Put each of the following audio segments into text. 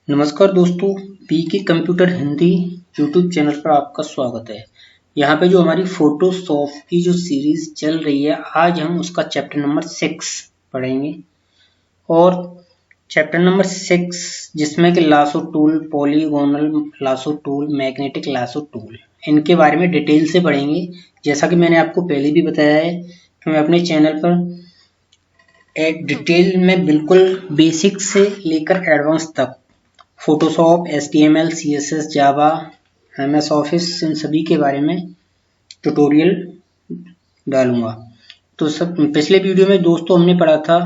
नमस्कार दोस्तों, पीके computer Hindi YouTube channel पर आपका स्वागत है। यहाँ पे जो हमारी फोटोशॉप की जो सीरीज चल रही है, आज हम उसका चैप्टर नंबर 6 पढ़ेंगे। और चैप्टर नंबर 6 जिसमें कि lasso tool, polygonal lasso tool, magnetic lasso tool, इनके बारे में डिटेल से पढ़ेंगे। जैसा कि मैंने आपको पहले भी बताया है कि मैं अपने चैनल पर एक डिटेल में बिल्कुल बेसिक से लेकर एडवांस तक फोटोशॉप, HTML, CSS, जावा, MS ऑफिस, इन सभी के बारे में ट्यूटोरियल डालूंगा। तो सब पिछले वीडियो में दोस्तों हमने पढ़ा था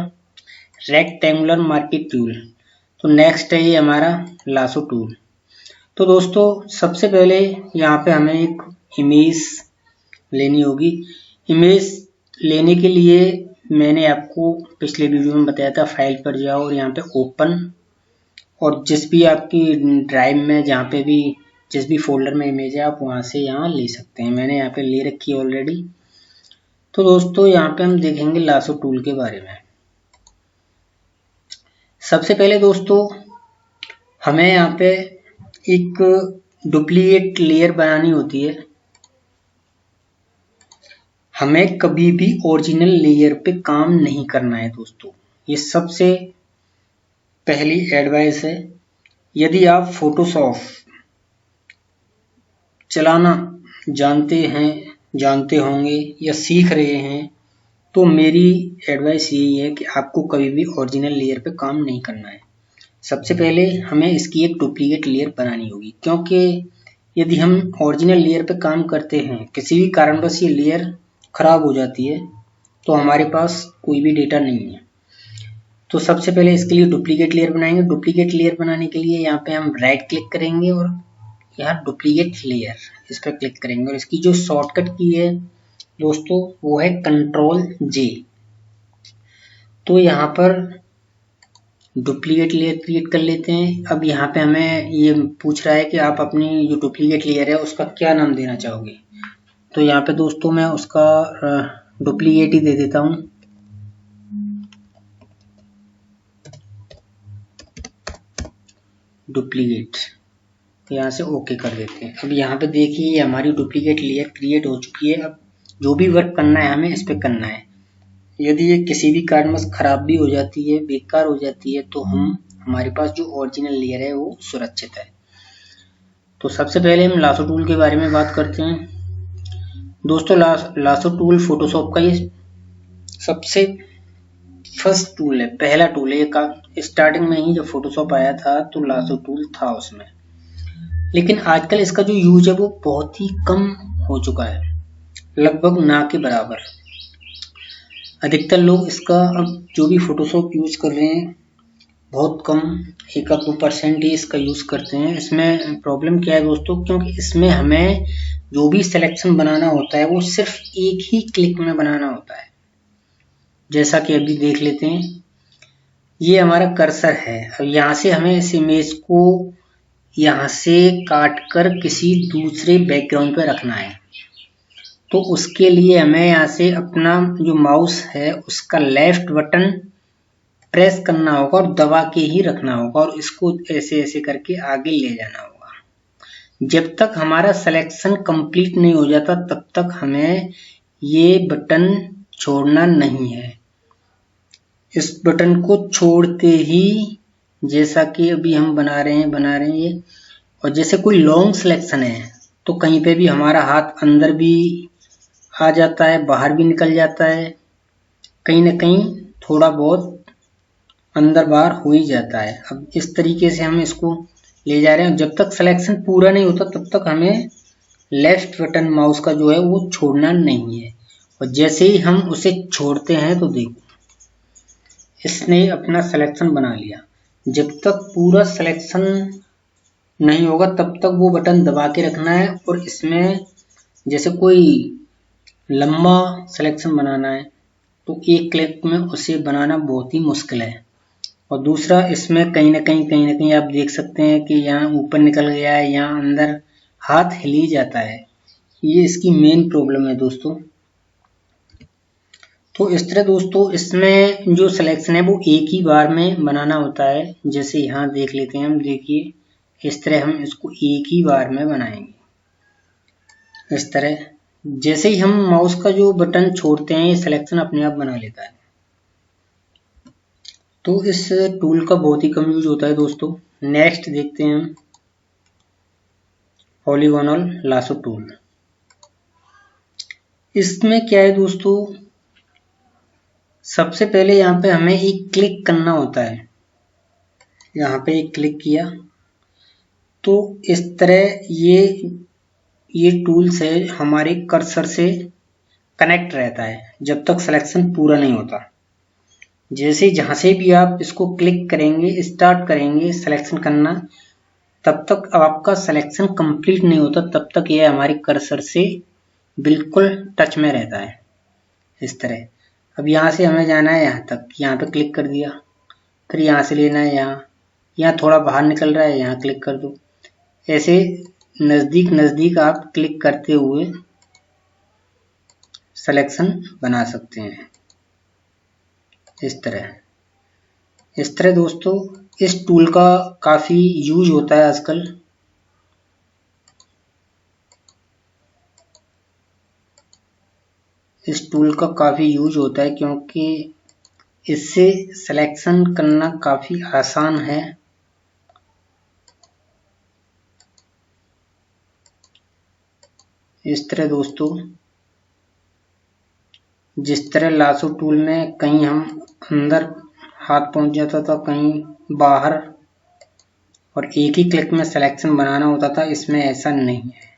रेक्टेंगुलर मार्केट टूल। तो नेक्स्ट है ये हमारा लासो टूल। तो दोस्तों सबसे पहले यहाँ पे हमें एक इमेज लेनी होगी। इमेज लेने के लिए मैंने आपको पिछले वीडियो में बताया था, फाइल पर जाओ और यहाँ पे ओपन, और जिस भी आपकी ड्राइव में जहाँ पे भी जिस भी फोल्डर में इमेज है आप वहाँ से यहाँ ले सकते हैं। मैंने यहाँ पे ले रखी है ऑलरेडी। तो दोस्तों यहाँ पे हम देखेंगे लासो टूल के बारे में। सबसे पहले दोस्तों हमें यहाँ पे एक डुप्लीकेट लेयर बनानी होती है। हमें कभी भी ओरिजिनल लेयर पे काम नहीं करना है दोस्तों, ये सबसे पहली एडवाइस है। यदि आप फोटोशॉप चलाना जानते होंगे या सीख रहे हैं, तो मेरी एडवाइस यही है कि आपको कभी भी ओरिजिनल लेयर पे काम नहीं करना है। सबसे पहले हमें इसकी एक डुप्लीकेट लेयर बनानी होगी, क्योंकि यदि हम ओरिजिनल लेयर पे काम करते हैं, किसी भी कारणवश ये लेयर खराब हो जाती है, तो हमारे पास कोई भी डेटा नहीं है। तो सबसे पहले इसके लिए डुप्लीकेट लेयर बनाएंगे। डुप्लीकेट लेयर बनाने के लिए यहाँ पे हम राइट क्लिक करेंगे और यहाँ डुप्लीकेट लेयर इस पर क्लिक करेंगे, और इसकी जो शॉर्टकट की है दोस्तों वो है Ctrl+J। तो यहाँ पर डुप्लीकेट लेयर क्रिएट कर लेते हैं। अब यहाँ पे हमें ये पूछ रहा है कि आप अपनी जो डुप्लीकेट लेयर है उसका क्या नाम देना चाहोगे। तो यहाँ पे दोस्तों मैं उसका डुप्लीकेट ही दे देता हूँ। डुप्लीकेट, यहाँ से ओके कर देते हैं। अब यहाँ पे देखिए ये हमारी डुप्लीकेट लेयर क्रिएट हो चुकी है। अब जो भी वर्क करना है हमें इस पे करना है। यदि ये किसी भी कारणवश खराब भी हो जाती है, बेकार हो जाती है, तो हमारे पास जो ओरिजिनल लेयर है वो सुरक्षित है। तो सबसे पहले हम लासो टूल के बारे में बात करते हैं। दोस्तों लासो टूल फोटोशॉप का ये सबसे फर्स्ट टूल है, पहला टूल है। स्टार्टिंग में ही जब फोटोशॉप आया था तो लासो टूल था उसमें, लेकिन आजकल इसका जो यूज है वो बहुत ही कम हो चुका है, लगभग ना के बराबर। अधिकतर लोग इसका अब जो भी फोटोशॉप यूज कर रहे हैं बहुत कम, 1-2% ही इसका यूज करते हैं। इसमें प्रॉब्लम क्या है दोस्तों, क्योंकि इसमें हमें जो भी सिलेक्शन बनाना होता है वो सिर्फ एक ही क्लिक में बनाना होता है। जैसा कि अभी देख लेते हैं, ये हमारा कर्सर है। अब यहाँ से हमें इस इमेज को यहाँ से काट कर किसी दूसरे बैकग्राउंड पे रखना है। तो उसके लिए हमें यहाँ से अपना जो माउस है उसका लेफ्ट बटन प्रेस करना होगा और दबा के ही रखना होगा, और इसको ऐसे ऐसे करके आगे ले जाना होगा। जब तक हमारा सिलेक्शन कंप्लीट नहीं हो जाता तब तक हमें ये बटन छोड़ना नहीं है। इस बटन को छोड़ते ही, जैसा कि अभी हम बना रहे हैं ये, और जैसे कोई लॉन्ग सिलेक्शन है तो कहीं पे भी हमारा हाथ अंदर भी आ जाता है, बाहर भी निकल जाता है, कहीं ना कहीं थोड़ा बहुत अंदर बाहर हो ही जाता है। अब इस तरीके से हम इसको ले जा रहे हैं। जब तक सिलेक्शन पूरा नहीं होता तब तक हमें लेफ्ट बटन माउस का जो है वो छोड़ना नहीं है। और जैसे ही हम उसे छोड़ते हैं तो देखो इसने अपना सिलेक्शन बना लिया। जब तक पूरा सिलेक्शन नहीं होगा तब तक वो बटन दबा के रखना है। और इसमें जैसे कोई लंबा सिलेक्शन बनाना है तो एक क्लिक में उसे बनाना बहुत ही मुश्किल है। और दूसरा, इसमें कहीं ना कहीं आप देख सकते हैं कि यहाँ ऊपर निकल गया है, यहाँ अंदर हाथ हिल ही जाता है। ये इसकी मेन प्रॉब्लम है दोस्तों। तो इस तरह दोस्तों इसमें जो सिलेक्शन है वो एक ही बार में बनाना होता है। जैसे यहाँ देख लेते हैं हम, देखिए इस तरह हम इसको एक ही बार में बनाएंगे। इस तरह जैसे ही हम माउस का जो बटन छोड़ते हैं ये सिलेक्शन अपने आप बना लेता है। तो इस टूल का बहुत ही कम यूज होता है दोस्तों। नेक्स्ट देखते हैं हम पॉलीगोनल लासो टूल। इसमें क्या है दोस्तों, सबसे पहले यहाँ पे हमें एक क्लिक करना होता है। यहाँ पे एक क्लिक किया तो इस तरह ये टूल्स है हमारे कर्सर से कनेक्ट रहता है जब तक सिलेक्शन पूरा नहीं होता। जैसे जहां से भी आप इसको क्लिक करेंगे, स्टार्ट करेंगे सिलेक्शन करना, तब तक आपका सिलेक्शन कंप्लीट नहीं होता, तब तक ये हमारे कर्सर से बिल्कुल टच में रहता है। इस तरह अब यहाँ से हमें जाना है यहाँ तक, यहाँ पे क्लिक कर दिया, फिर यहाँ से लेना है यहाँ थोड़ा बाहर निकल रहा है, यहाँ क्लिक कर दो। ऐसे नज़दीक नज़दीक आप क्लिक करते हुए सिलेक्शन बना सकते हैं। इस तरह दोस्तों इस टूल का काफ़ी यूज होता है आजकल। इस टूल का काफ़ी यूज होता है क्योंकि इससे सिलेक्शन करना काफ़ी आसान है। इस तरह दोस्तों जिस तरह लासो टूल में कहीं हम अंदर हाथ पहुंच जाता था, कहीं बाहर, और एक ही क्लिक में सिलेक्शन बनाना होता था, इसमें ऐसा नहीं है।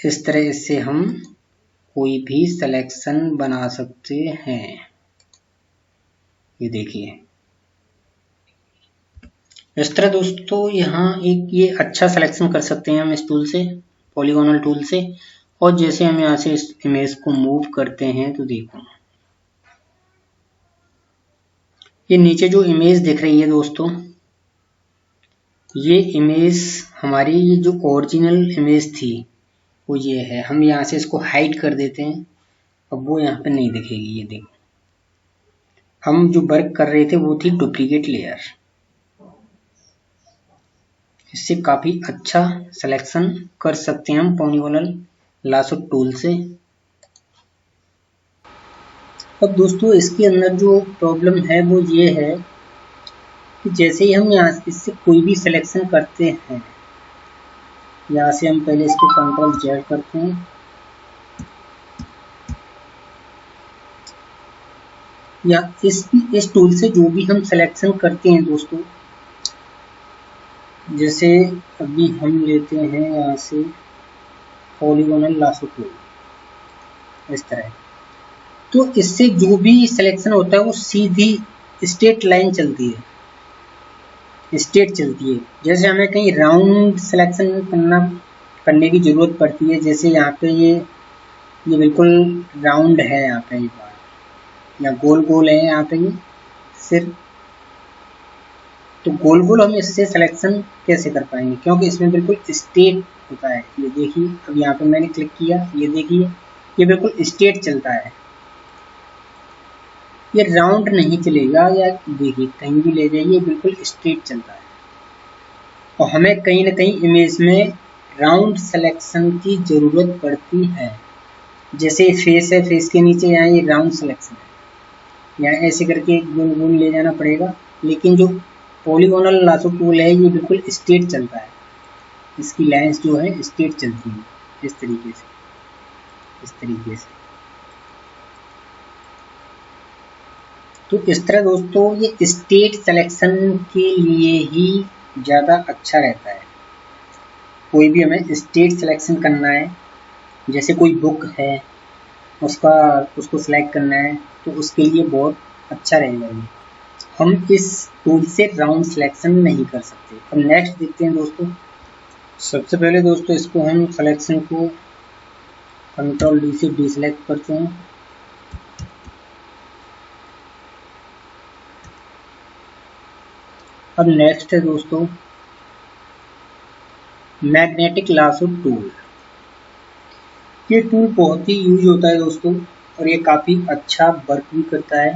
इस तरह इससे हम कोई भी सिलेक्शन बना सकते हैं। ये देखिए इस तरह दोस्तों यहाँ एक ये अच्छा सिलेक्शन कर सकते हैं हम इस टूल से, पॉलीगोनल टूल से। और जैसे हम यहाँ से इस इमेज को मूव करते हैं तो देखो ये नीचे जो इमेज दिख रही है दोस्तों, ये इमेज हमारी ये जो ओरिजिनल इमेज थी वो ये है। हम यहाँ से इसको हाइड कर देते हैं, अब वो यहाँ पे नहीं दिखेगी। ये देखो हम जो वर्क कर रहे थे वो थी डुप्लीकेट लेयर। इससे काफ़ी अच्छा सिलेक्शन कर सकते हैं हम पॉलीगोनल लासो टूल से। अब दोस्तों इसके अंदर जो प्रॉब्लम है वो ये है कि जैसे ही हम यहाँ इससे कोई भी सिलेक्शन करते हैं, यहाँ से हम पहले इसको कंट्रोल जेड करते हैं, या इस टूल से जो भी हम सिलेक्शन करते हैं दोस्तों, जैसे अभी हम लेते हैं यहाँ से पॉलीगोनल लासो टूल, इस तरह, तो इससे जो भी सिलेक्शन होता है वो सीधी स्ट्रेट लाइन चलती है, स्ट्रेट चलती है। जैसे हमें कहीं राउंड सिलेक्शन करने की ज़रूरत पड़ती है, जैसे यहाँ पे ये बिल्कुल राउंड है, यहाँ पे ये बार या गोल गोल है यहाँ पे ये सिर्फ, तो गोल गोल हम इससे सिलेक्शन कैसे कर पाएंगे, क्योंकि इसमें बिल्कुल स्ट्रेट होता है। ये देखिए अब यहाँ पे मैंने क्लिक किया, ये देखिए ये बिल्कुल स्ट्रेट चलता है, ये राउंड नहीं चलेगा, या देखिए कहीं भी ले जाइए बिल्कुल स्ट्रेट चलता है। और हमें कहीं ना कहीं इमेज में राउंड सिलेक्शन की ज़रूरत पड़ती है। जैसे फेस है, फेस के नीचे यहाँ ये राउंड सिलेक्शन है, यहाँ ऐसे करके गोल गोल ले जाना पड़ेगा। लेकिन जो पॉलीगोनल लासो टूल है ये बिल्कुल स्ट्रेट चलता है, इसकी लाइंस जो है स्ट्रेट चलती है, इस तरीके से। तो इस तरह दोस्तों ये स्ट्रेट सिलेक्शन के लिए ही ज़्यादा अच्छा रहता है। कोई भी हमें स्ट्रेट सिलेक्शन करना है, जैसे कोई बुक है उसको सिलेक्ट करना है, तो उसके लिए बहुत अच्छा रहेगा ये। हम इस टूल से राउंड सिलेक्शन नहीं कर सकते। अब नेक्स्ट देखते हैं दोस्तों। सबसे पहले दोस्तों इसको हम सिलेक्शन को कंट्रोल डी से डिसेलेक्ट करते हैं। अब नेक्स्ट है दोस्तों मैग्नेटिक लासो टूल। ये टूल बहुत ही यूज होता है दोस्तों और ये काफ़ी अच्छा वर्क भी करता है।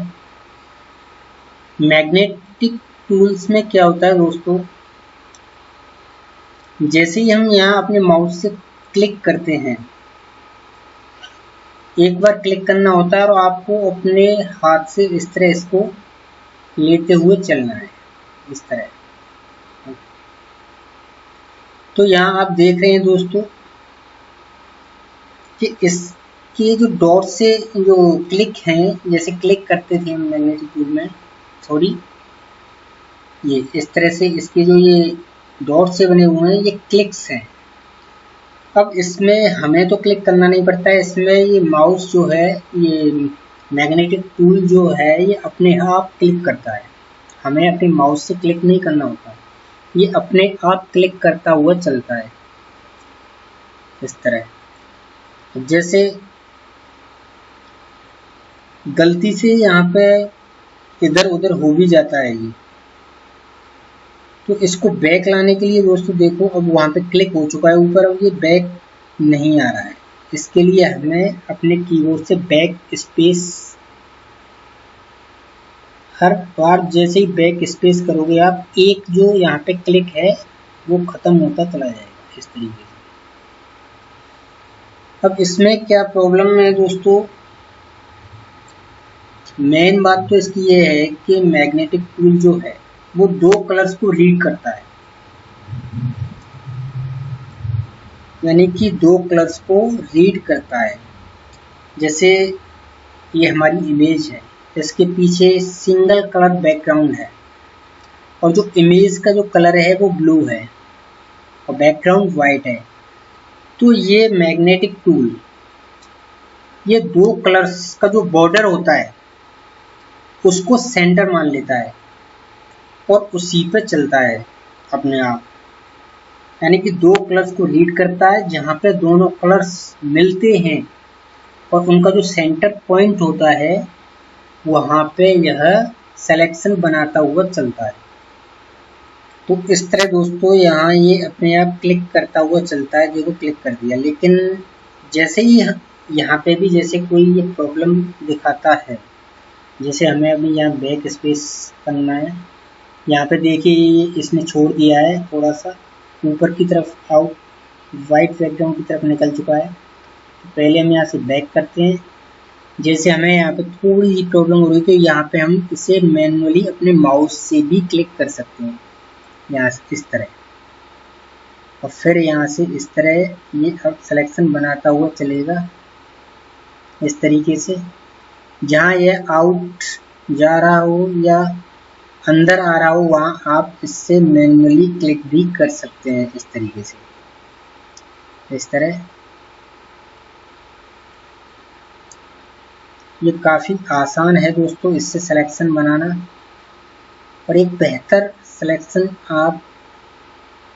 मैग्नेटिक टूल्स में क्या होता है दोस्तों, जैसे ही हम यहाँ अपने माउस से क्लिक करते हैं, एक बार क्लिक करना होता है और आपको अपने हाथ से इस तरह इसको लेते हुए चलना है, इस तरह। तो यहाँ आप देख रहे हैं दोस्तों कि इसके जो डॉट से जो क्लिक हैं, जैसे क्लिक करते थे हम मैग्नेटिक टूल में, सॉरी, ये इस तरह से इसके जो ये डॉट से बने हुए हैं ये क्लिक्स हैं। अब इसमें हमें तो क्लिक करना नहीं पड़ता है, इसमें ये माउस जो है, ये मैग्नेटिक टूल जो है ये अपने आप क्लिक करता है, हमें अपने माउस से क्लिक नहीं करना होता, ये अपने आप क्लिक करता हुआ चलता है इस तरह। जैसे गलती से यहाँ पे इधर उधर हो भी जाता है ये, तो इसको बैक लाने के लिए दोस्तों देखो, अब वहाँ पे क्लिक हो चुका है ऊपर, अब ये बैक नहीं आ रहा है। इसके लिए हमें अपने कीबोर्ड से बैक स्पेस, हर बार जैसे ही बैक स्पेस करोगे आप, एक जो यहाँ पे क्लिक है वो खत्म होता चला जाएगा इस तरीके से। अब इसमें क्या प्रॉब्लम है दोस्तों, मेन बात तो इसकी ये है कि मैग्नेटिक टूल जो है वो दो कलर्स को रीड करता है, यानी कि दो कलर्स को रीड करता है। जैसे ये हमारी इमेज है, इसके पीछे सिंगल कलर बैकग्राउंड है और जो इमेज का जो कलर है वो ब्लू है और बैकग्राउंड वाइट है। तो ये मैग्नेटिक टूल ये दो कलर्स का जो बॉर्डर होता है उसको सेंटर मान लेता है और उसी पे चलता है अपने आप, यानी कि दो कलर्स को रीड करता है, जहाँ पे दोनों कलर्स मिलते हैं और उनका जो सेंटर पॉइंट होता है वहाँ पे यह सिलेक्शन बनाता हुआ चलता है। तो इस तरह दोस्तों यहाँ ये अपने आप क्लिक करता हुआ चलता है, देखो क्लिक कर दिया, लेकिन जैसे ही यहाँ पे भी जैसे कोई ये प्रॉब्लम दिखाता है, जैसे हमें अभी यहाँ बैक स्पेस करना है, यहाँ पे देखिए इसने छोड़ दिया है, थोड़ा सा ऊपर की तरफ आउट वाइट बैकग्राउंड की तरफ निकल चुका है। तो पहले हम यहाँ से बैक करते हैं, जैसे हमें यहाँ पे थोड़ी सी प्रॉब्लम हो रही थी, यहाँ पे हम इसे मैनुअली अपने माउस से भी क्लिक कर सकते हैं, यहाँ से इस तरह, और फिर यहाँ से इस तरह ये अब सिलेक्शन बनाता हुआ चलेगा इस तरीके से। जहाँ यह आउट जा रहा हो या अंदर आ रहा हो वहाँ आप इससे मैनुअली क्लिक भी कर सकते हैं इस तरीके से, इस तरह। ये काफ़ी आसान है दोस्तों इससे सिलेक्शन बनाना, और एक बेहतर सिलेक्शन आप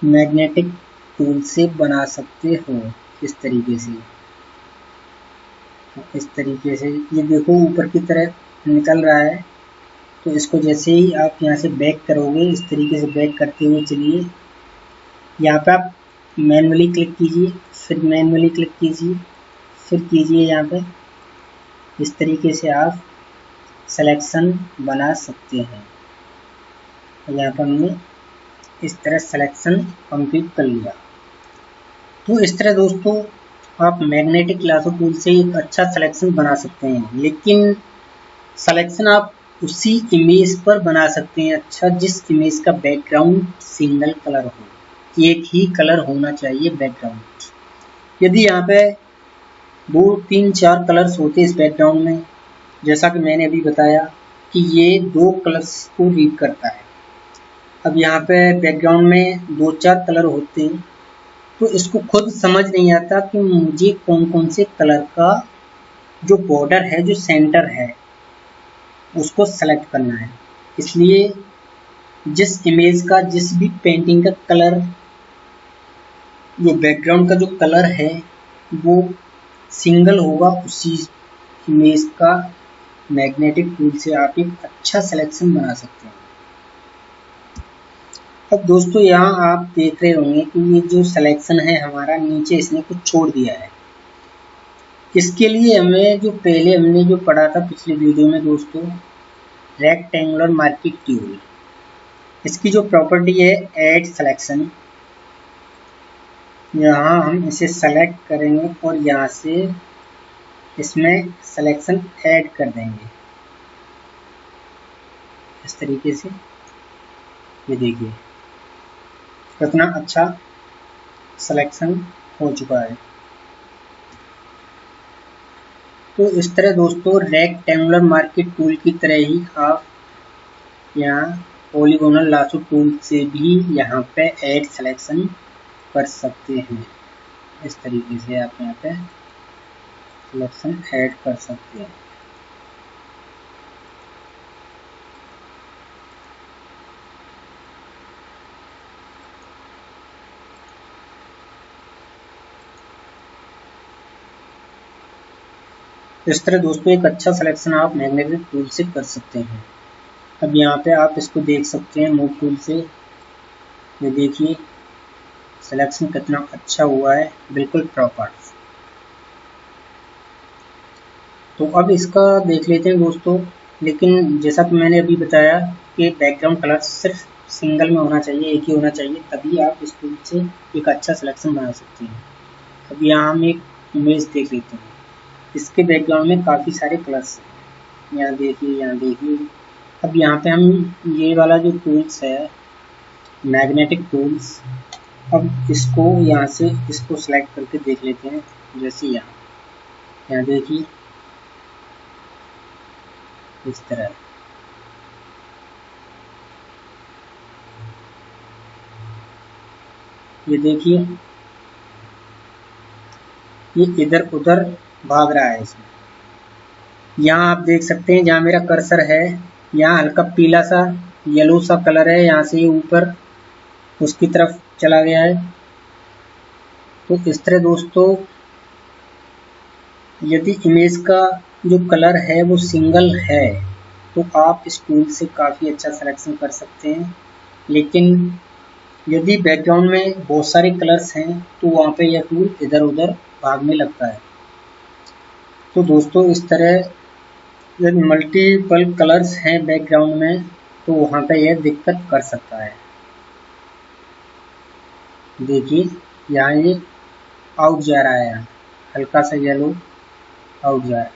मैग्नेटिक टूल से बना सकते हो इस तरीके से, इस तरीके से। ये देखो ऊपर की तरफ निकल रहा है, तो इसको जैसे ही आप यहाँ से बैक करोगे, इस तरीके से बैक करते हुए चलिए, यहाँ पे आप मैनुअली क्लिक कीजिए, फिर मैनुअली क्लिक कीजिए, फिर कीजिए यहाँ पे, इस तरीके से आप सिलेक्शन बना सकते हैं। यहाँ पर हमने इस तरह सिलेक्शन कंप्लीट कर लिया। तो इस तरह दोस्तों आप मैग्नेटिक लासो टूल से एक अच्छा सिलेक्शन बना सकते हैं, लेकिन सिलेक्शन आप उसी इमेज पर बना सकते हैं अच्छा, जिस इमेज का बैकग्राउंड सिंगल कलर हो, एक ही कलर होना चाहिए बैकग्राउंड। यदि यहाँ पे 2, 3, 4 कलर्स होते इस बैकग्राउंड में, जैसा कि मैंने अभी बताया कि ये 2 कलर्स को रीड करता है, अब यहाँ पे बैकग्राउंड में 2, 4 कलर होते हैं, तो इसको खुद समझ नहीं आता कि मुझे कौन कौन से कलर का जो बॉर्डर है, जो सेंटर है, उसको सेलेक्ट करना है। इसलिए जिस इमेज का, जिस भी पेंटिंग का कलर, जो बैकग्राउंड का जो कलर है वो सिंगल होगा, उसी इमेज का मैग्नेटिक टूल से आप एक अच्छा सिलेक्शन बना सकते हैं। अब दोस्तों यहाँ आप देख रहे होंगे कि ये जो सिलेक्शन है हमारा, नीचे इसने कुछ छोड़ दिया है, इसके लिए हमें जो पहले हमने जो पढ़ा था पिछले वीडियो में दोस्तों, रेक्टेंगुलर मार्किंग टूल, इसकी जो प्रॉपर्टी है ऐड सिलेक्शन, यहाँ हम इसे सेलेक्ट करेंगे और यहाँ से इसमें सिलेक्शन ऐड कर देंगे इस तरीके से। ये देखिए कितना अच्छा सिलेक्शन हो चुका है। तो इस तरह दोस्तों रेक्टेंगुलर मार्किंग टूल की तरह ही आप यहाँ पॉलीगोनल लासो टूल से भी यहाँ पे ऐड सिलेक्शन कर सकते हैं। इस तरीके से आप यहाँ पे सिलेक्शन ऐड कर सकते हैं। इस तरह दोस्तों एक अच्छा सिलेक्शन आप मैग्नेटिक टूल से कर सकते हैं। अब यहाँ पे आप इसको देख सकते हैं मूव टूल से। ये देखिए सिलेक्शन कितना अच्छा हुआ है, बिल्कुल प्रॉपर। तो अब इसका देख लेते हैं दोस्तों। लेकिन जैसा कि मैंने अभी बताया कि बैकग्राउंड कलर सिर्फ सिंगल में होना चाहिए, एक ही होना चाहिए, तभी आप इस टूल से एक अच्छा सिलेक्शन बना सकते हैं। अब यहाँ हम एक इमेज देख लेते हैं। इसके बैकग्राउंड में काफ़ी सारे कलर्स हैं, यहाँ देखिए, यहाँ देखिए। अब यहाँ पे हम ये वाला जो टूल्स है मैग्नेटिक टूल्स, अब इसको यहाँ से इसको सेलेक्ट करके देख लेते हैं। जैसे यहाँ देखिए इस तरह। ये देखिए ये इधर उधर भाग रहा है इसमें। यहाँ आप देख सकते हैं जहाँ मेरा कर्सर है यहाँ हल्का पीला सा येलो सा कलर है, यहाँ से ऊपर उसकी तरफ चला गया है। तो इस तरह दोस्तों यदि इमेज का जो कलर है वो सिंगल है तो आप इस टूल से काफ़ी अच्छा सिलेक्शन कर सकते हैं। लेकिन यदि बैकग्राउंड में बहुत सारे कलर्स हैं तो वहाँ पे यह टूल इधर उधर भागने लगता है। तो दोस्तों इस तरह यदि मल्टीपल कलर्स हैं बैकग्राउंड में तो वहाँ पे यह दिक्कत कर सकता है। देखिए यहाँ ये आउट जा रहा है, हल्का सा येलो आउट जा रहा है।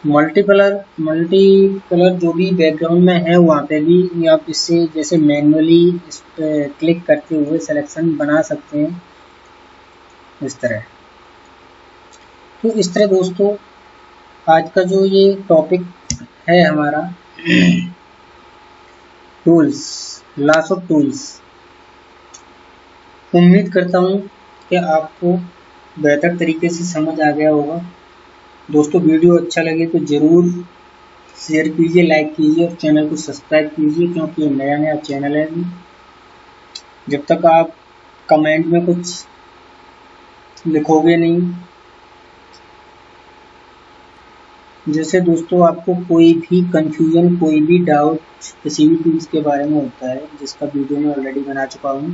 मल्टी कलर जो भी बैकग्राउंड में है वहाँ पे भी आप इससे जैसे मैन्युअली इस पर क्लिक करते हुए सिलेक्शन बना सकते हैं इस तरह। तो इस तरह दोस्तों आज का जो ये टॉपिक है हमारा टूल्स, लासो टूल्स, उम्मीद करता हूँ कि आपको बेहतर तरीके से समझ आ गया होगा। दोस्तों वीडियो अच्छा लगे तो ज़रूर शेयर कीजिए, लाइक कीजिए और चैनल को सब्सक्राइब कीजिए, क्योंकि ये नया चैनल है। जब तक आप कमेंट में कुछ लिखोगे नहीं, जैसे दोस्तों आपको कोई भी कंफ्यूजन, कोई भी डाउट किसी भी टूल्स के बारे में होता है जिसका वीडियो मैं ऑलरेडी बना चुका हूँ,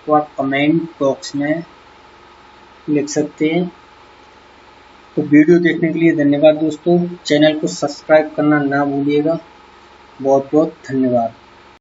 तो आप कमेंट बॉक्स में लिख सकते हैं। तो वीडियो देखने के लिए धन्यवाद दोस्तों। चैनल को सब्सक्राइब करना ना भूलिएगा। बहुत बहुत धन्यवाद।